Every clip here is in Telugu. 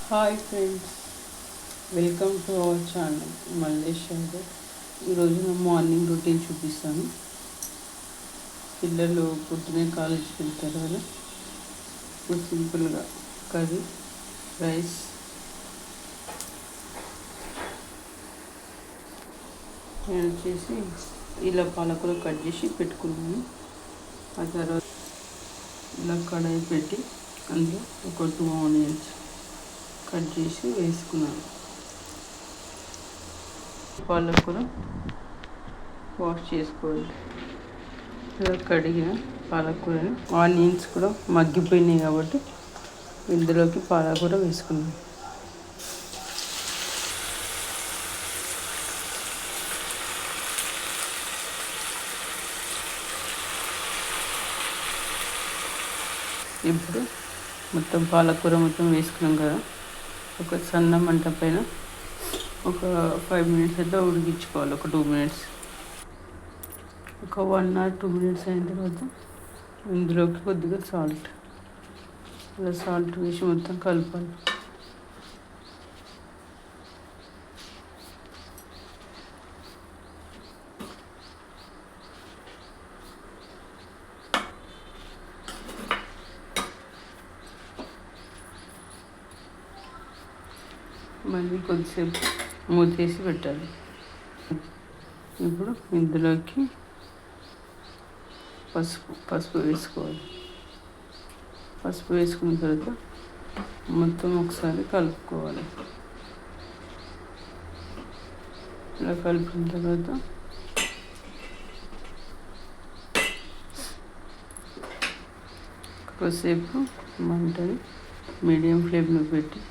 Hi friends, welcome to our channel Mallesh Shankar. ఈరోజు నా మార్నింగ్ రొటీన్ చూపిస్తాను. పిల్లలు పొద్దునే కాలేజ్కి వెళ్తారు కదా, ఇప్పుడు సింపుల్గా కర్రీ, రైస్, నేను వచ్చేసి ఇలా పాలకూర కట్ చేసి పెట్టుకున్నాను. ఆ తర్వాత ఇలా కడాయి పెట్టి అందులో ఒక 2 ఆనియన్స్ కట్ చేసి వేసుకున్నాను. పాలకూర వాష్ చేసుకోవాలి. ఇలా కడిగిన పాలకూరని, ఆనియన్స్ కూడా మగ్గిపోయినాయి కాబట్టి ఇందులోకి పాలకూర వేసుకున్నాను. ఇప్పుడు మొత్తం పాలకూర మొత్తం వేసుకున్నాం కదా, ఒక సన్న మంట పైన ఒక 5 మినిట్స్ అయితే ఉడికించుకోవాలి. ఒక 2 మినిట్స్, ఒక 1 or 2 మినిట్స్ అయిన తర్వాత ఇందులోకి కొద్దిగా సాల్ట్, ఇలా సాల్ట్ వేసి మొత్తం కలపాలి. మళ్ళీ కొద్దిసేపు మూతేసి పెట్టాలి. ఇప్పుడు ఇందులోకి పసుపు వేసుకోవాలి. పసుపు వేసుకున్న తర్వాత మొత్తం ఒకసారి కలుపుకోవాలి. ఇలా కలిపిన తర్వాత కొద్దిసేపు మంటని మీడియం ఫ్లేమ్లో పెట్టి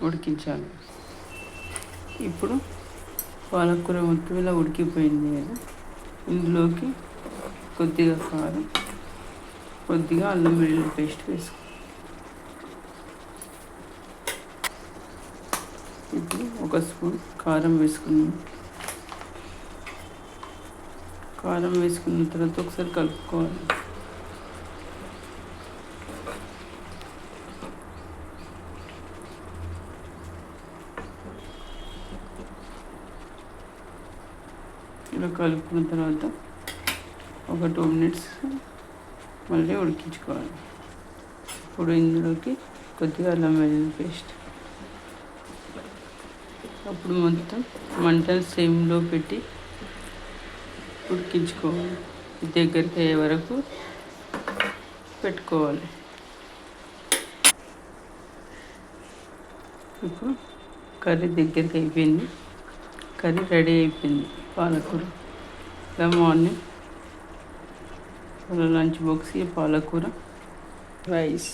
ఉడికించాలి. ఇప్పుడు పాలకూర మొత్తం ఇలా ఉడికిపోయింది కదా, ఇందులోకి కొద్దిగా కారం, కొద్దిగా అల్లం వెల్లుల్లి పేస్ట్ వేసుకో. ఇప్పుడు ఒక స్పూన్ కారం వేసుకున్నాం. కారం వేసుకున్న తర్వాత ఒకసారి కలుపుకోవాలి. ఇలా కలుపుకున్న తర్వాత ఒక 2 మినిట్స్ మళ్ళీ ఉడికించుకోవాలి. ఇప్పుడు ఇందులోకి కొద్దిగా అల్లం వెల్లుల్లి పేస్ట్, అప్పుడు మొత్తం మంటను సేమ్లో పెట్టి ఉడికించుకోవాలి. దగ్గరికి అయ్యే వరకు పెట్టుకోవాలి. ఇప్పుడు కర్రీ దగ్గరికి అయిపోయింది, కర్రీ రెడీ అయిపోయింది. పాలకూర ఇలా మార్నింగ్ లంచ్ బాక్స్కి పాలకూర రైస్